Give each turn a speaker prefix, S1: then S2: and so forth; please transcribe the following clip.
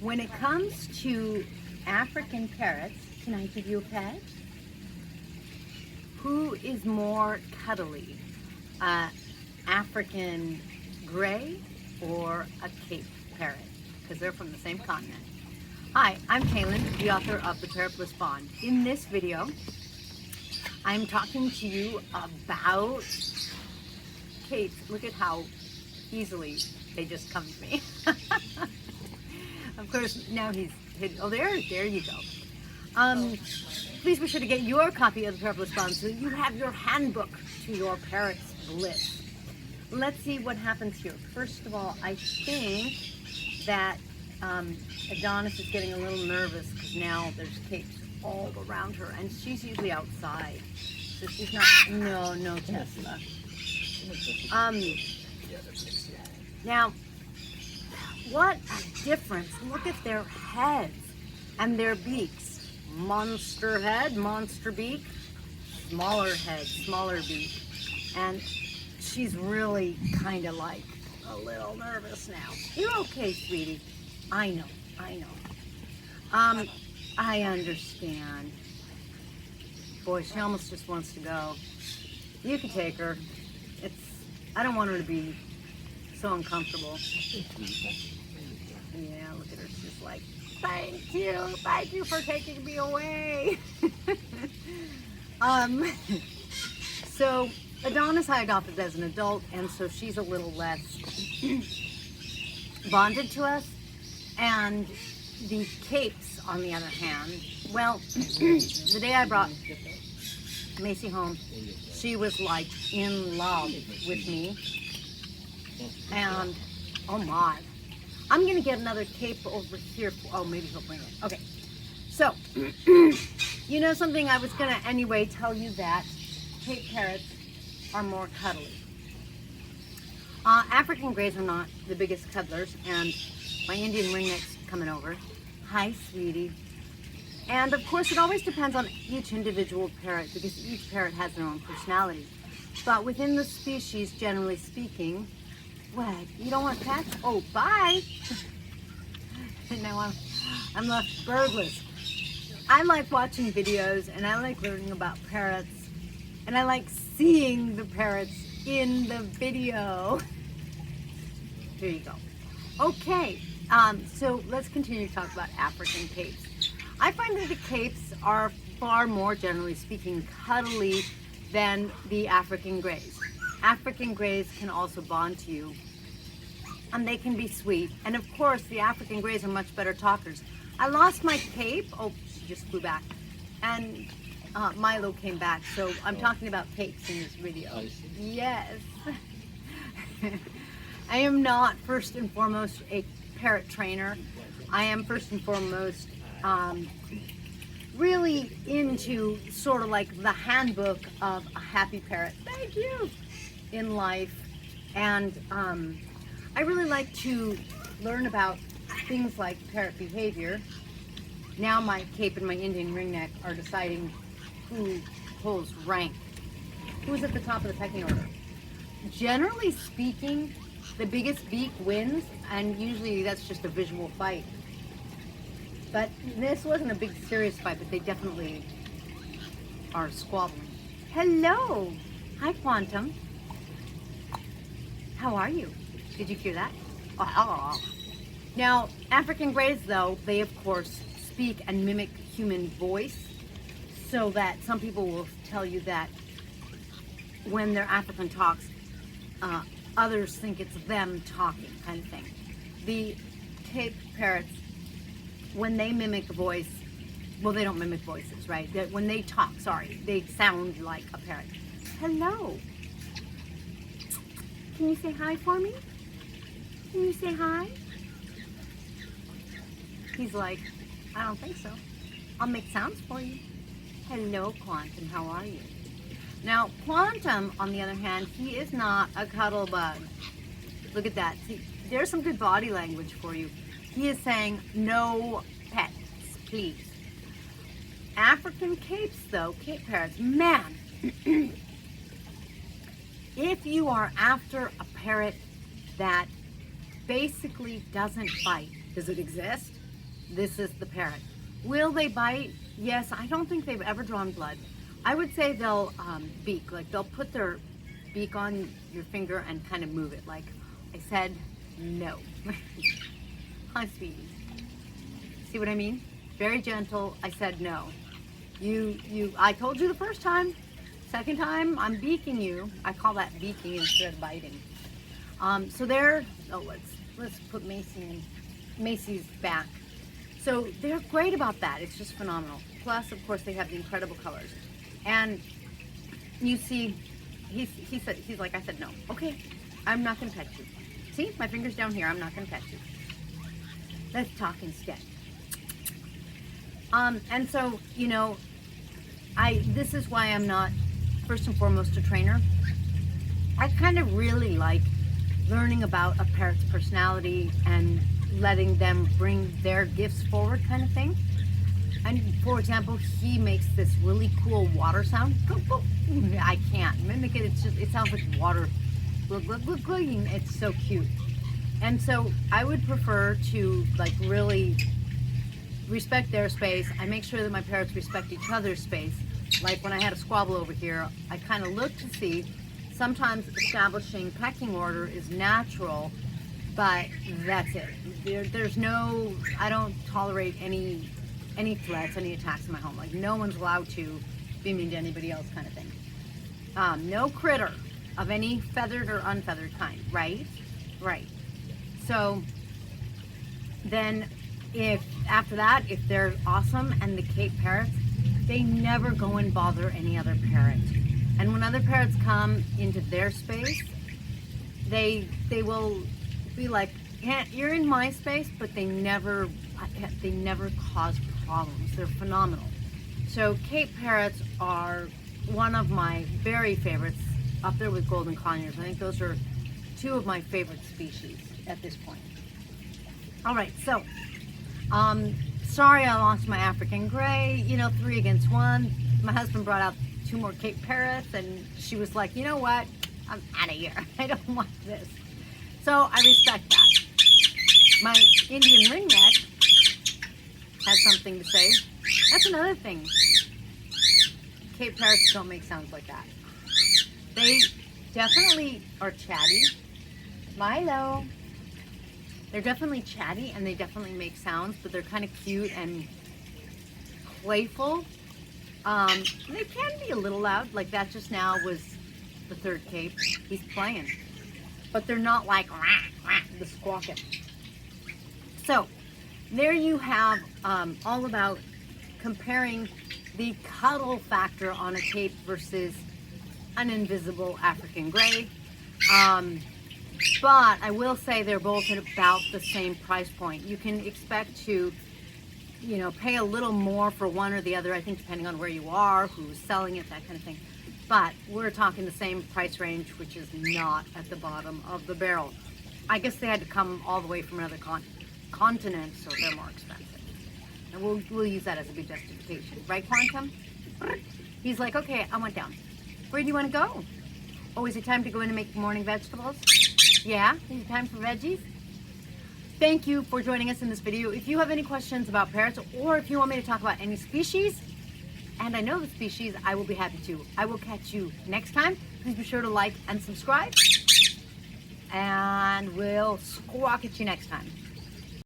S1: When it comes to African parrots, can I give you a pet? Who is more cuddly? African gray or a Cape parrot? Because they're from the same continent. Hi, I'm Kaylin, the author of The Parrot Bliss Bond. In this video, I'm talking to you about capes. Look at how easily they just come to me. Of course, now he's hidden. Oh, there you go. Please be sure to get your copy of The Parrot Bliss Bond so you have your handbook to your parrot's bliss. Let's see what happens here. First of all, I think that Adonis is getting a little nervous because now there's capes all around her, and she's usually outside, so she's not. No Tesla. Now, what a difference! Look at their heads and their beaks. Monster head, monster beak. Smaller head, smaller beak, and she's really kind of like a little nervous now. You're okay, sweetie. I know. I understand. Boy, she almost just wants to go. You can take her. I don't want her to be so uncomfortable. Yeah, look at her. She's just like, thank you for taking me away. So Adonis I adopted as an adult, and so she's a little less bonded to us. And the capes, on the other hand, well, the day I brought Macy home, she was like in love with me. And oh my, I'm gonna get another cape over here. Oh, maybe he'll bring it. Okay, so you know something, I was gonna anyway tell you that Cape parrots are more cuddly. African greys are not the biggest cuddlers, and my Indian ringneck's coming over. Hi, sweetie. And of course, it always depends on each individual parrot because each parrot has their own personality. But within the species, generally speaking, what? You don't want pets? Oh, bye. And now I'm left birdless. I like watching videos, and I like learning about parrots, and I like seeing the parrots in the video. Here you go. Okay, so let's continue to talk about African capes. I find that the capes are far more, generally speaking, cuddly than the African greys. African greys can also bond to you, and they can be sweet. And of course, the African greys are much better talkers. I lost my cape. Oh, she just flew back. And Milo came back, so I'm talking about capes in this video. Yes. I am not first and foremost a parrot trainer. I am first and foremost really into sort of like the handbook of a happy parrot. Thank you. In life. And I really like to learn about things like parrot behavior. Now my cape and my Indian ringneck are deciding who pulls rank. Who's at the top of the pecking order? Generally speaking, the biggest beak wins, and usually that's just a visual fight. But this wasn't a big serious fight, but they definitely are squabbling. Hello! Hi, Quantum. How are you? Did you hear that? Oh. Now, African greys, though, they of course speak and mimic human voice, so that some people will tell you that when their African talks, others think it's them talking, kind of thing. The Cape parrots, when they mimic a voice, well, they don't mimic voices, right? When they talk, they sound like a parrot. Hello. Can you say hi for me? Can you say hi? He's like, I don't think so. I'll make sounds for you. Hello, Quantum, how are you? Now, Quantum, on the other hand, he is not a cuddle bug. Look at that. See, there's some good body language for you. He is saying, no pets, please. African capes, though, Cape parrots, man, if you are after a parrot that basically doesn't bite, does it exist? this is the parrot. Will they bite? Yes. I don't think they've ever drawn blood. I would say they'll beak, like they'll put their beak on your finger and kind of move it. Like I said, no. Hi, sweetie. See what I mean? Very gentle. I said no. I told you the first time. Second time, I'm beaking you. I call that beaking instead of biting. So they're, let's put Macy in. Macy's back. So they're great about that. It's just phenomenal. Plus, of course, they have the incredible colors. And you see, he's like, I said no. Okay, I'm not gonna pet you. See, my finger's down here. I'm not gonna pet you. Let's talk instead. And so, you know, this is why I'm not, first and foremost, a trainer. I kind of really like learning about a parrot's personality and letting them bring their gifts forward, kind of thing. And for example, he makes this really cool water sound. I can't mimic it. It sounds like water. It's so cute. And so I would prefer to like really respect their space. I make sure that my parrots respect each other's space. Like when I had a squabble over here, I kind of looked to see, sometimes establishing pecking order is natural, but that's it. There's no, I don't tolerate any threats, any attacks in my home. Like no one's allowed to be mean to anybody else, kind of thing. No critter of any feathered or unfeathered kind, right? Right. So then if after that, if they're awesome and the Cape parrots, they never go and bother any other parrot. And when other parrots come into their space, they will be like, yeah, you're in my space, but they never cause problems. They're phenomenal. So Cape parrots are one of my very favorites, up there with golden conures. I think those are two of my favorite species at this point. All right, so sorry I lost my African gray, 3 against 1. My husband brought out 2 more Cape parrots and she was like, you know what, I'm out of here. I don't want this. So I respect that. My Indian ringneck has something to say. That's another thing. Cape parrots don't make sounds like that. They definitely are chatty. Milo. They're definitely chatty and they definitely make sounds, but they're kind of cute and playful. They can be a little loud, like that just now was the 3rd Cape. He's playing. But they're not like rah, rah, the squawking. So there you have all about comparing the cuddle factor on a Cape versus an invisible African gray. But I will say they're both at about the same price point. You can expect to, pay a little more for one or the other, I think, depending on where you are, who's selling it, that kind of thing. But we're talking the same price range, which is not at the bottom of the barrel. I guess they had to come all the way from another continent, so they're more expensive. And we'll use that as a big justification. Right, Quantum? He's like, okay, I went down. Where do you want to go? Oh, is it time to go in and make morning vegetables? Yeah? Is it time for veggies? Thank you for joining us in this video. If you have any questions about parrots, or if you want me to talk about any species, and I know the species, I will be happy to. I will catch you next time. Please be sure to like and subscribe. And we'll squawk at you next time.